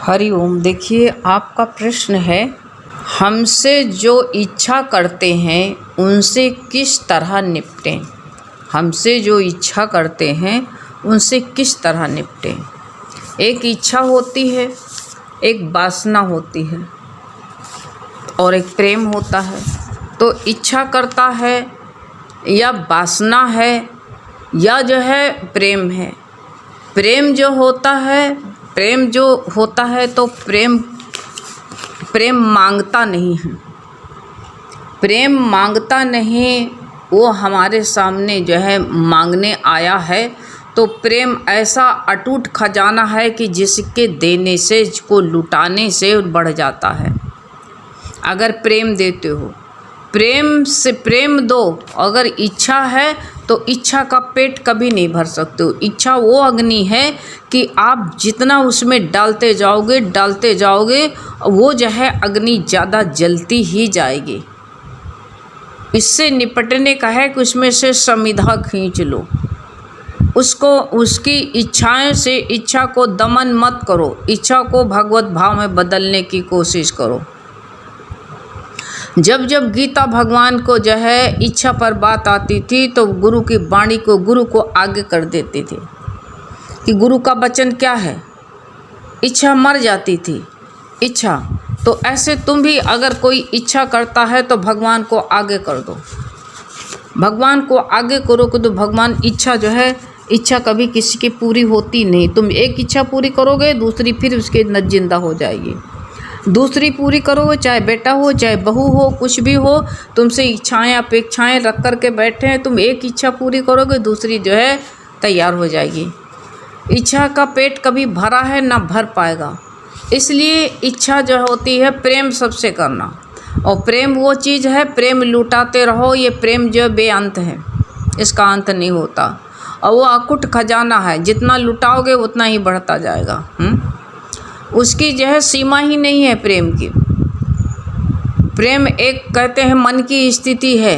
हरि ओम। देखिए, आपका प्रश्न है, हमसे जो इच्छा करते हैं उनसे किस तरह निपटें। हमसे जो इच्छा करते हैं उनसे किस तरह निपटें। एक इच्छा होती है, एक वासना होती है और एक प्रेम होता है। तो इच्छा करता है या वासना है या जो है प्रेम है। प्रेम जो होता है तो प्रेम मांगता नहीं है। प्रेम मांगता नहीं, वो हमारे सामने जो है मांगने आया है। तो प्रेम ऐसा अटूट खजाना है कि जिसके देने से, को लुटाने से बढ़ जाता है। अगर प्रेम देते हो, प्रेम से प्रेम दो। अगर इच्छा है तो इच्छा का पेट कभी नहीं भर सकते हो। इच्छा वो अग्नि है कि आप जितना उसमें डालते जाओगे वो जो है अग्नि ज़्यादा जलती ही जाएगी। इससे निपटने का है कि उसमें से संविधा खींच लो, उसको उसकी इच्छाएं से इच्छा को दमन मत करो। इच्छा को भगवत भाव में बदलने की कोशिश करो। जब जब गीता भगवान को जो है इच्छा पर बात आती थी तो गुरु की वाणी को, गुरु को आगे कर देते थे कि गुरु का वचन क्या है, इच्छा मर जाती थी। इच्छा तो ऐसे तुम भी अगर कोई इच्छा करता है तो भगवान को आगे कर दो। भगवान को आगे करो कि तो भगवान इच्छा जो है, इच्छा कभी किसी की पूरी होती नहीं। तुम एक इच्छा पूरी करोगे, दूसरी फिर उसके न जिंदा हो जाएगी। दूसरी पूरी करो, चाहे बेटा हो चाहे बहू हो, कुछ भी हो, तुमसे इच्छाएं अपेक्षाएं रख कर के बैठे हैं। तुम एक इच्छा पूरी करोगे, दूसरी जो है तैयार हो जाएगी। इच्छा का पेट कभी भरा है ना भर पाएगा। इसलिए इच्छा जो होती है प्रेम सबसे करना। और प्रेम वो चीज़ है, प्रेम लुटाते रहो। ये प्रेम जो बेअंत है, इसका अंत नहीं होता। और वो अकुट खजाना है, जितना लुटाओगे उतना ही बढ़ता जाएगा। उसकी जो है सीमा ही नहीं है प्रेम की। प्रेम एक कहते हैं मन की स्थिति है,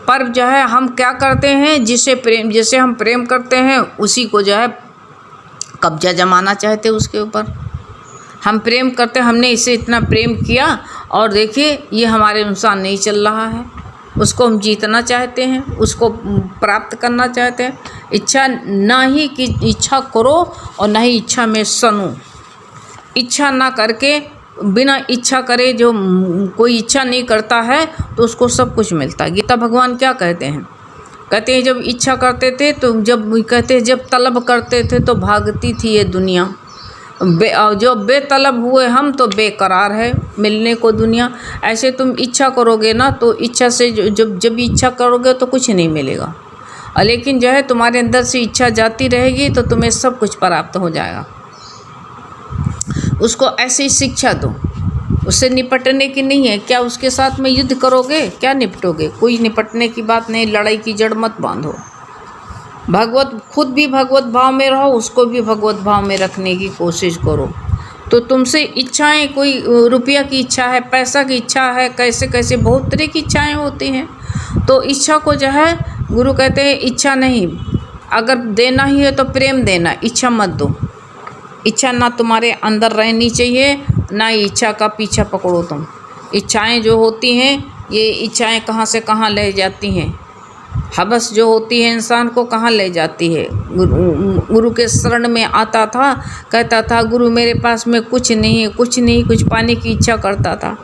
पर जो है हम क्या करते हैं, जिसे हम प्रेम करते हैं उसी को जो है कब्जा जमाना चाहते हैं उसके ऊपर। हम प्रेम करते हैं, हमने इसे इतना प्रेम किया और देखिए ये हमारे अनुसार नहीं चल रहा है। उसको हम जीतना चाहते हैं, उसको प्राप्त करना चाहते हैं। इच्छा ना ही कि इच्छा करो और ना ही इच्छा में सनो। इच्छा ना करके, बिना इच्छा करे, जो कोई इच्छा नहीं करता है तो उसको सब कुछ मिलता है। गीता भगवान क्या कहते हैं, कहते हैं जब इच्छा करते थे तो जब तलब करते थे तो भागती थी ये दुनिया। जो बेतलब हुए हम तो बेकरार है मिलने को दुनिया। ऐसे तुम इच्छा करोगे ना तो इच्छा से जब इच्छा करोगे तो कुछ नहीं मिलेगा। लेकिन जो है तुम्हारे अंदर से इच्छा जाती रहेगी तो तुम्हें सब कुछ प्राप्त हो जाएगा। उसको ऐसी शिक्षा दो, उससे निपटने की नहीं है। क्या उसके साथ में युद्ध करोगे, क्या निपटोगे? कोई निपटने की बात नहीं। लड़ाई की जड़ मत बांधो। खुद भी भगवत भाव में रहो, उसको भी भगवत भाव में रखने की कोशिश करो। तो तुमसे इच्छाएं, कोई रुपया की इच्छा है, पैसा की इच्छा है, कैसे कैसे बहुत तरह की इच्छाएं होती हैं। तो इच्छा को जो है गुरु कहते हैं इच्छा नहीं, अगर देना ही है तो प्रेम देना, इच्छा मत दो। इच्छा ना तुम्हारे अंदर रहनी चाहिए, ना ही इच्छा का पीछा पकड़ो तुम। इच्छाएँ जो होती हैं, ये इच्छाएँ कहाँ से कहाँ ले जाती हैं। हवस जो होती है इंसान को कहाँ ले जाती है। गुरु के शरण में आता था, कहता था गुरु मेरे पास में कुछ नहीं, कुछ पाने की इच्छा करता था।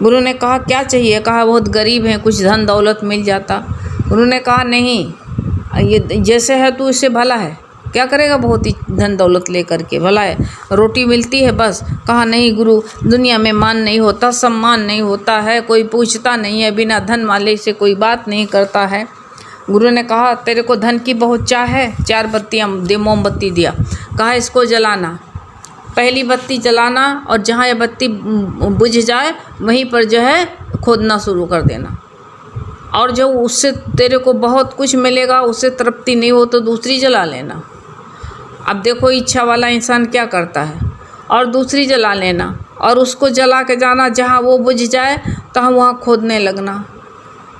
गुरु ने कहा क्या चाहिए, कहा बहुत गरीब हैं, कुछ धन दौलत मिल जाता। गुरु ने कहा नहीं, ये जैसे है तू इससे भला है, क्या करेगा बहुत ही धन दौलत लेकर के, भला है, रोटी मिलती है बस। कहा नहीं गुरु, दुनिया में मान नहीं होता, सम्मान नहीं होता है, कोई पूछता नहीं है, बिना धन वाले से कोई बात नहीं करता है। गुरु ने कहा तेरे को धन की बहुत चाह है, 4 बत्तियाँ दे, मोमबत्ती दिया, कहा इसको जलाना। पहली बत्ती जलाना और जहाँ ये बत्ती बुझ जाए वहीं पर जो है खोदना शुरू कर देना। और जो उससे तेरे को बहुत कुछ मिलेगा, उससे तृप्ति नहीं हो तो दूसरी जला लेना। अब देखो इच्छा वाला इंसान क्या करता है, और दूसरी जला लेना और उसको जला के जाना, जहाँ वो बुझ जाए तो वहाँ खोदने लगना।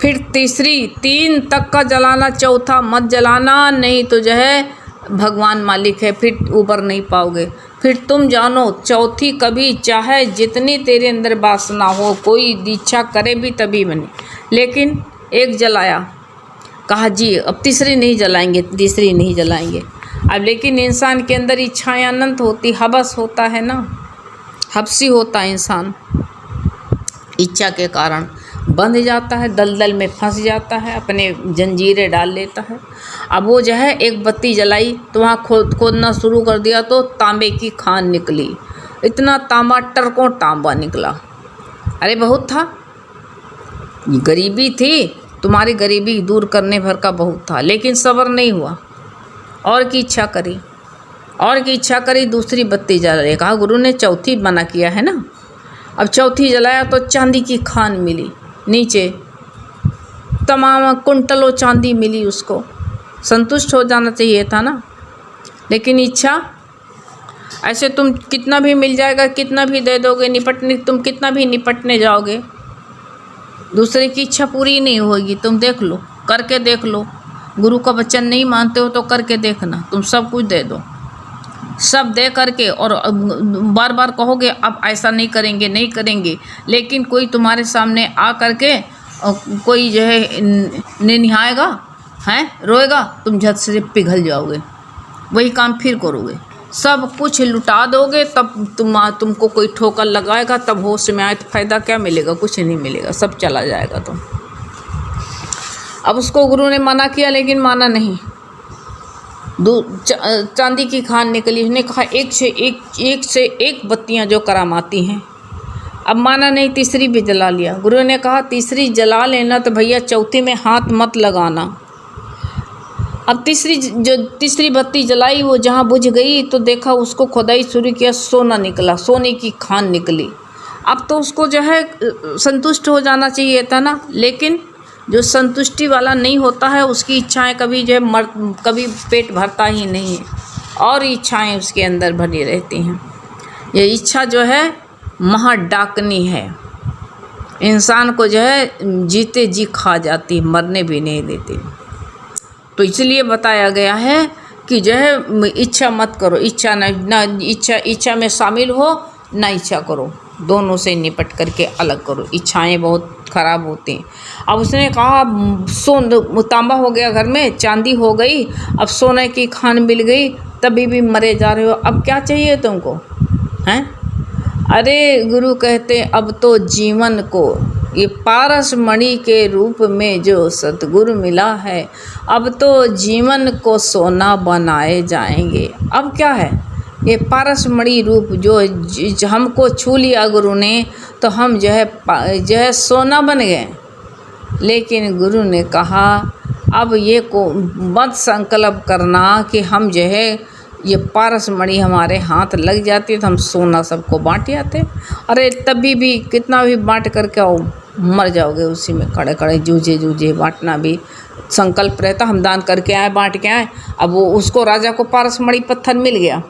फिर तीसरी, 3 तक का जलाना, चौथा मत जलाना, नहीं तो जो है भगवान मालिक है, फिर ऊपर नहीं पाओगे। फिर तुम जानो चौथी कभी, चाहे जितनी तेरे अंदर वासना हो, कोई इच्छा करे भी तभी बने। लेकिन एक जलाया, कहा जी अब तीसरी नहीं जलाएंगे, तीसरी नहीं जलाएंगे। अब लेकिन इंसान के अंदर इच्छाएं अनंत होती, हवस होता है ना, हबसी होता है इंसान, इच्छा के कारण बंध जाता है, दलदल में फंस जाता है, अपने जंजीरें डाल लेता है। अब वो जो है एक बत्ती जलाई तो वहाँ खोदना शुरू कर दिया तो तांबे की खान निकली। इतना तांबा, टरकों तांबा निकला। अरे बहुत था, गरीबी थी, तुम्हारी गरीबी दूर करने भर का बहुत था, लेकिन सब्र नहीं हुआ, और की इच्छा करी, और की इच्छा करी, दूसरी बत्ती जलाई। कहा गुरु ने चौथी मना किया है ना। अब चौथी जलाया तो चांदी की खान मिली, नीचे तमाम कुंटलों चांदी मिली उसको। संतुष्ट हो जाना चाहिए था ना, लेकिन इच्छा ऐसे तुम कितना भी मिल जाएगा, कितना भी दे दोगे, निपटने तुम कितना भी निपटने जाओगे, दूसरे की इच्छा पूरी नहीं होगी। तुम देख लो, करके देख लो। गुरु का वचन नहीं मानते हो तो करके देखना, तुम सब कुछ दे दो, सब दे करके, और बार बार कहोगे अब ऐसा नहीं करेंगे, नहीं करेंगे, लेकिन कोई तुम्हारे सामने आ करके कोई जो है निहाएगा, हैं रोएगा, तुम झट से पिघल जाओगे, वही काम फिर करोगे, सब कुछ लुटा दोगे। तब तुमको कोई ठोकर लगाएगा, तब होश में आए तो फ़ायदा क्या मिलेगा? कुछ नहीं मिलेगा, सब चला जाएगा। तुम अब उसको गुरु ने मना किया, लेकिन माना नहीं। चांदी की खान निकली, उसने कहा एक से एक बत्तियां जो करामाती हैं। अब माना नहीं, तीसरी भी जला लिया। गुरु ने कहा तीसरी जला लेना तो भैया चौथी में हाथ मत लगाना। अब तीसरी बत्ती जलाई, वो जहाँ बुझ गई तो देखा, उसको खुदाई शुरू किया, सोना निकला, सोने की खान निकली। अब तो उसको जो है संतुष्ट हो जाना चाहिए था ना, लेकिन जो संतुष्टि वाला नहीं होता है उसकी इच्छाएं कभी जो है कभी पेट भरता ही नहीं है, और इच्छाएं उसके अंदर भरी रहती हैं। ये इच्छा जो है महाडाकनी है, इंसान को जो है जीते जी खा जाती, मरने भी नहीं देती। तो इसलिए बताया गया है कि जो है इच्छा मत करो, इच्छा ना इच्छा में शामिल हो, ना इच्छा करो, दोनों से निपट करके अलग करो। इच्छाएं बहुत ख़राब होती हैं। अब उसने कहा तांबा हो गया घर में, चांदी हो गई, अब सोने की खान मिल गई, तभी भी मरे जा रहे हो, अब क्या चाहिए तुमको, हैं? अरे गुरु कहते अब तो जीवन को ये पारस मणि के रूप में जो सतगुरु मिला है, अब तो जीवन को सोना बनाए जाएंगे। अब क्या है, ये पारस मणि रूप जो हमको छू लिया गुरु ने, तो हम जो है सोना बन गए। लेकिन गुरु ने कहा अब ये को मत संकल्प करना कि हम जो है ये पारस मणि हमारे हाथ लग जाती है तो हम सोना सबको बांट जाते। अरे तभी भी कितना भी बांट करके आओ, मर जाओगे उसी में, खड़े खड़े जूझे बांटना भी संकल्प रहता। हम दान करके आए, बांट के आए। अब वो उसको राजा को पारस मणि पत्थर मिल गया।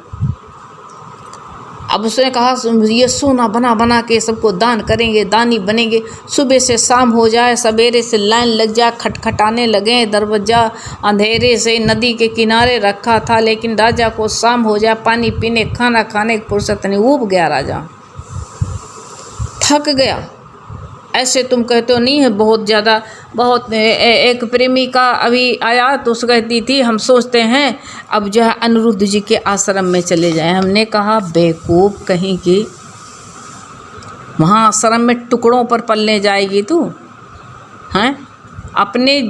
अब उसने कहा ये सोना बना के सबको दान करेंगे, दानी बनेंगे। सुबह से शाम हो जाए, सवेरे से लाइन लग जाए, खटखटाने लगे दरवाजा, अंधेरे से नदी के किनारे रखा था, लेकिन राजा को शाम हो जाए, पानी पीने खाना खाने की फुर्सत नहीं, ऊब गया राजा, थक गया। ऐसे तुम कहते हो नहीं है बहुत ज़्यादा, बहुत एक प्रेमिका अभी आया तो उसको कहती थी हम सोचते हैं अब जो है अनिरुद्ध जी के आश्रम में चले जाएं। हमने कहा बेवकूफ़ कहीं की, वहाँ आश्रम में टुकड़ों पर पलने जाएगी तू, हैं? अपने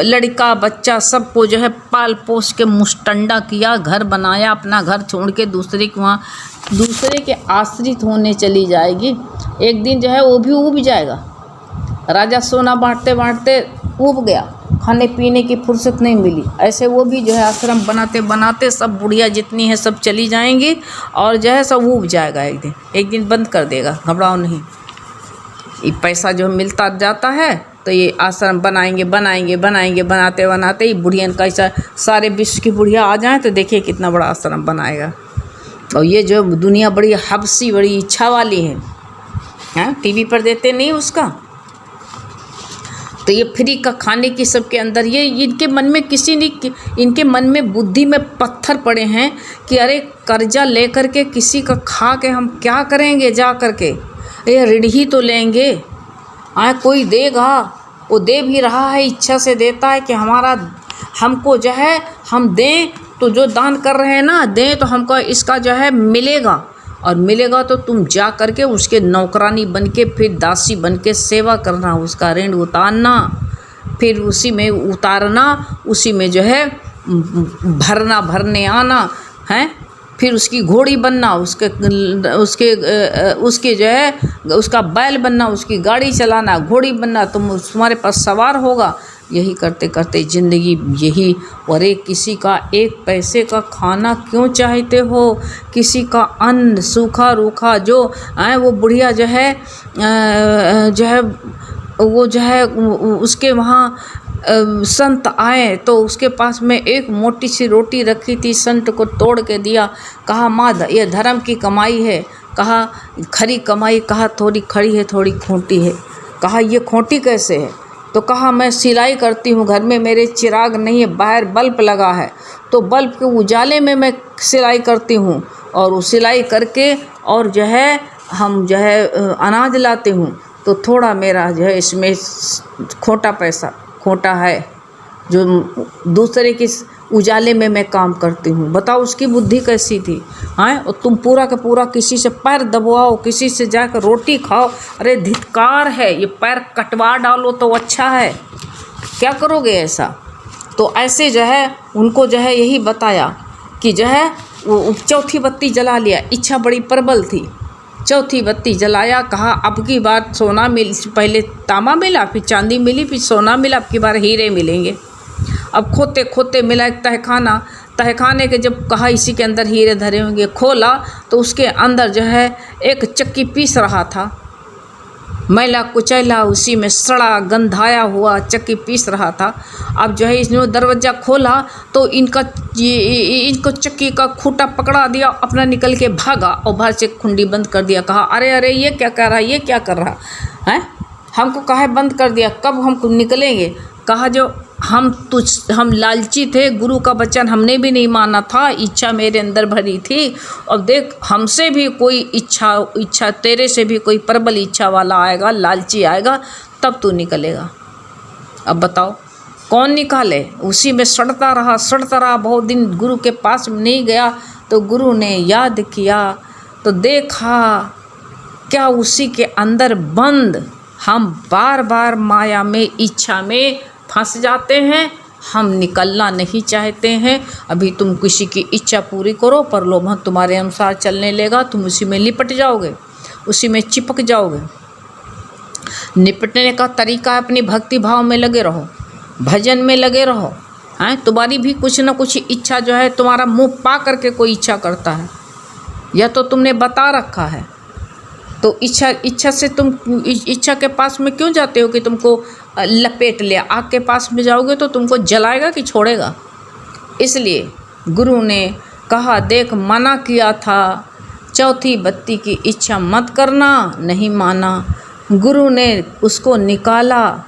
लड़का बच्चा सबको जो है पाल पोस के मुस्टंडा किया, घर बनाया, अपना घर छोड़ के दूसरे के वहाँ दूसरे के आश्रित होने चली जाएगी। एक दिन जो है वो भी ऊब जाएगा। राजा सोना बांटते बांटते ऊब गया, खाने पीने की फुर्सत नहीं मिली। ऐसे वो भी जो है आश्रम बनाते बनाते सब बुढ़िया जितनी है सब चली जाएंगी, और जो है सब ऊब जाएगा। एक दिन बंद कर देगा, घबराओ नहीं। ये पैसा जो मिलता जाता है तो ये आश्रम बनाएंगे बनाते बनाते ही बुढ़ियन का ऐसा सारे विश्व की बुढ़िया आ जाएं तो देखिए कितना बड़ा आश्रम बनाएगा। और ये जो दुनिया बड़ी हबसी, बड़ी इच्छा वाली है, हाँ टीवी पर देते नहीं उसका। तो ये फ्री का खाने की सबके अंदर ये इनके मन में इनके मन में बुद्धि में पत्थर पड़े हैं कि अरे कर्जा लेकर के किसी का खा के हम क्या करेंगे, जा कर के ये ऋण ही तो लेंगे। कोई देगा, वो दे भी रहा है, इच्छा से देता है कि हमको जो है हम दें तो जो दान कर रहे हैं ना, दें तो हमको इसका जो है मिलेगा, और मिलेगा तो तुम जा करके उसके नौकरानी बन के फिर दासी बन के सेवा करना, उसका ऋण उतारना, फिर उसी में उतारना, उसी में जो है भरने आना है, फिर उसकी घोड़ी बनना, उसके जो है उसका बैल बनना, उसकी गाड़ी चलाना, घोड़ी बनना, तुम्हारे पास सवार होगा। यही करते करते ज़िंदगी यही। और किसी का एक पैसे का खाना क्यों चाहते हो? किसी का अन्न सूखा रूखा जो है वो बुढ़िया जो है वो जो है उसके वहाँ संत आए तो उसके पास में एक मोटी सी रोटी रखी थी, संत को तोड़ के दिया, कहा माँ ये धर्म की कमाई है, कहा खरी कमाई, कहा थोड़ी खड़ी है थोड़ी खोटी है, कहा ये खोटी कैसे है? तो कहा मैं सिलाई करती हूँ, घर में मेरे चिराग नहीं है, बाहर बल्ब लगा है, तो बल्ब के उजाले में मैं सिलाई करती हूँ, और वो सिलाई करके और जो है हम जो है अनाज लाते हूँ, तो थोड़ा मेरा जो है इसमें खोटा है, जो दूसरे की उजाले में मैं काम करती हूँ। बताओ उसकी बुद्धि कैसी थी? और तुम पूरा का पूरा किसी से पैर दबवाओ, किसी से जाकर रोटी खाओ, अरे धिक्कार है, ये पैर कटवा डालो तो अच्छा है, क्या करोगे ऐसा? तो ऐसे जो है उनको जो है यही बताया कि जो है वो चौथी बत्ती जला लिया, इच्छा बड़ी प्रबल थी, चौथी बत्ती जलाया, कहा अब की बार सोना मिल, पहले तांबा मिला, फिर चांदी मिली, फिर सोना मिला, अब की बार हीरे मिलेंगे। अब खोते खोते मिला एक तहखाने के, जब कहा इसी के अंदर हीरे धरे होंगे, खोला तो उसके अंदर जो है एक चक्की पीस रहा था, मैला कुचैला, उसी में सड़ा गंधाया हुआ चक्की पीस रहा था। अब जो है इसने दरवाज़ा खोला तो इनको चक्की का खूंटा पकड़ा दिया, अपना निकल के भागा और बाहर से कुंडी बंद कर दिया। कहा अरे ये क्या कर रहा है, ये क्या कर रहा है, हमको काहे बंद कर दिया, कब हम निकलेंगे? कहा जो हम लालची थे, गुरु का वचन हमने भी नहीं माना था, इच्छा मेरे अंदर भरी थी, और देख हमसे भी कोई इच्छा तेरे से भी कोई प्रबल इच्छा वाला आएगा, लालची आएगा, तब तू निकलेगा। अब बताओ कौन निकाले? उसी में सड़ता रहा, बहुत दिन गुरु के पास नहीं गया, तो गुरु ने याद किया तो देखा क्या उसी के अंदर बंद हम बार बार माया में, इच्छा में फंस जाते हैं, हम निकलना नहीं चाहते हैं। अभी तुम किसी की इच्छा पूरी करो, प्रलोभन तुम्हारे अनुसार चलने लेगा, तुम उसी में लिपट जाओगे, उसी में चिपक जाओगे। निपटने का तरीका है अपनी भक्ति भाव में लगे रहो, भजन में लगे रहो। तुम्हारी भी कुछ न कुछ इच्छा जो है, तुम्हारा मुँह पा करके कोई इच्छा करता है, यह तो तुमने बता रखा है। तो इच्छा से तुम इच्छा के पास में क्यों जाते हो कि तुमको लपेट ले? आग के पास में जाओगे तो तुमको जलाएगा कि छोड़ेगा? इसलिए गुरु ने कहा देख, मना किया था चौथी बत्ती की इच्छा मत करना, नहीं माना। गुरु ने उसको निकाला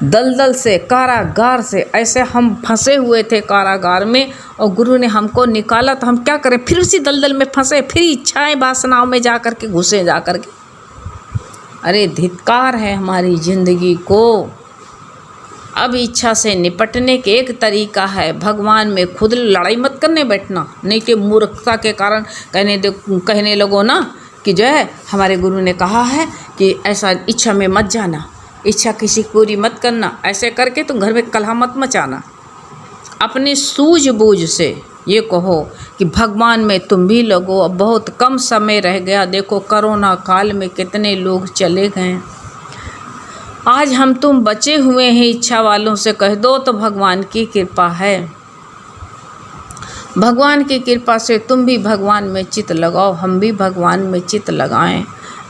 दलदल से, कारागार से। ऐसे हम फंसे हुए थे कारागार में, और गुरु ने हमको निकाला, तो हम क्या करें? फिर उसी दलदल में फंसे, फिर इच्छाएं वासनाओं में जा कर के घुसे जा कर के। अरे धिक्कार है हमारी ज़िंदगी को। अब इच्छा से निपटने के एक तरीका है, भगवान में खुद लड़ाई मत करने बैठना, नहीं कि मूर्खता के कारण कहने लगो ना कि जो है हमारे गुरु ने कहा है कि ऐसा इच्छा में मत जाना, इच्छा किसी पूरी मत करना, ऐसे करके तुम घर में कलह मत मचाना। अपने सूझबूझ से ये कहो कि भगवान में तुम भी लगो। अब बहुत कम समय रह गया, देखो कोरोना काल में कितने लोग चले गए। आज हम तुम बचे हुए हैं, इच्छा वालों से कह दो तो भगवान की कृपा है। भगवान की कृपा से तुम भी भगवान में चित्त लगाओ, हम भी भगवान में चित्त लगाएं।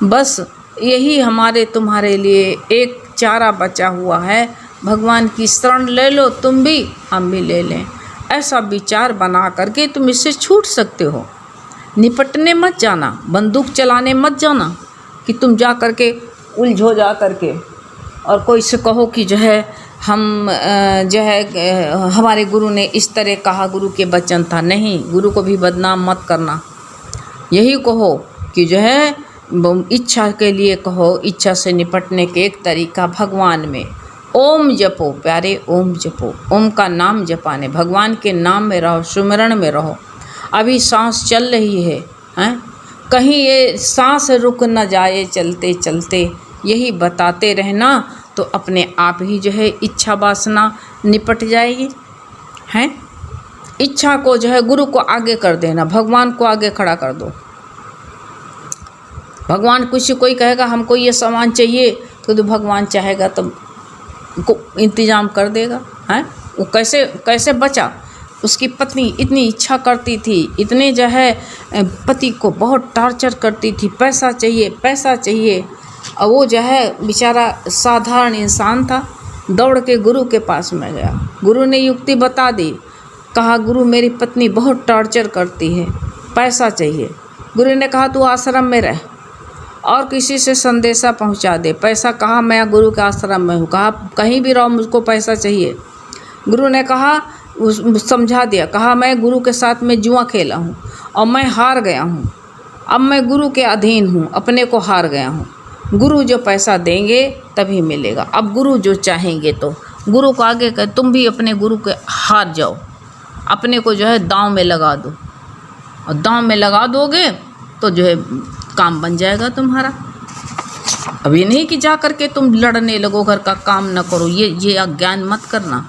बस यही हमारे तुम्हारे लिए एक चारा बचा हुआ है। भगवान की शरण ले लो, तुम भी हम भी ले लें। ऐसा विचार बना करके तुम इससे छूट सकते हो। निपटने मत जाना, बंदूक चलाने मत जाना कि तुम जा करके उलझो जा करके और कोई से कहो कि जो है हम जो है हमारे गुरु ने इस तरह कहा, गुरु के वचन था, नहीं, गुरु को भी बदनाम मत करना। यही कहो कि जो है इच्छा के लिए कहो, इच्छा से निपटने के एक तरीका भगवान में ओम जपो, प्यारे ओम जपो, ओम का नाम जपाने, भगवान के नाम में रहो, सुमिरन में रहो। अभी सांस चल रही है, हैं, कहीं ये सांस रुक न जाए चलते चलते, यही बताते रहना, तो अपने आप ही जो है इच्छा वासना निपट जाएगी, हैं। इच्छा को जो है गुरु को आगे कर देना, भगवान को आगे खड़ा कर दो। भगवान कोई कहेगा हमको ये सामान चाहिए, तो भगवान चाहेगा तो को इंतजाम कर देगा, हैं। वो कैसे बचा, उसकी पत्नी इतनी इच्छा करती थी, इतने जो है पति को बहुत टॉर्चर करती थी, पैसा चाहिए पैसा चाहिए, और वो जो है बेचारा साधारण इंसान था, दौड़ के गुरु के पास में गया। गुरु ने युक्ति बता दी, कहा गुरु मेरी पत्नी बहुत टॉर्चर करती है, पैसा चाहिए। गुरु ने कहा तू आश्रम में रह और किसी से संदेशा पहुंचा दे। पैसा कहा, मैं गुरु के आश्रम में हूँ। कहा कहीं भी रहो, मुझको पैसा चाहिए। गुरु ने कहा, समझा दिया, कहा मैं गुरु के साथ में जुआ खेला हूँ और मैं हार गया हूँ, अब मैं गुरु के अधीन हूँ, अपने को हार गया हूँ। गुरु जो पैसा देंगे तभी मिलेगा, अब गुरु जो चाहेंगे, तो गुरु को आगे कर, तुम भी अपने गुरु के हार जाओ, अपने को जो है दांव में लगा दो, और दांव में लगा दोगे तो जो है काम बन जाएगा तुम्हारा। अब ये नहीं कि जा कर के तुम लड़ने लगो, घर का काम न करो, ये अज्ञान मत करना,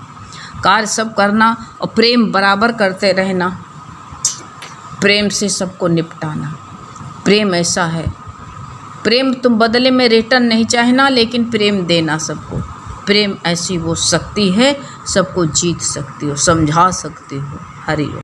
कार्य सब करना और प्रेम बराबर करते रहना, प्रेम से सबको निपटाना। प्रेम ऐसा है, प्रेम तुम बदले में रिटर्न नहीं चाहना, लेकिन प्रेम देना सबको। प्रेम ऐसी वो शक्ति है, सबको जीत सकती हो, समझा सकती हो। हरि ओम।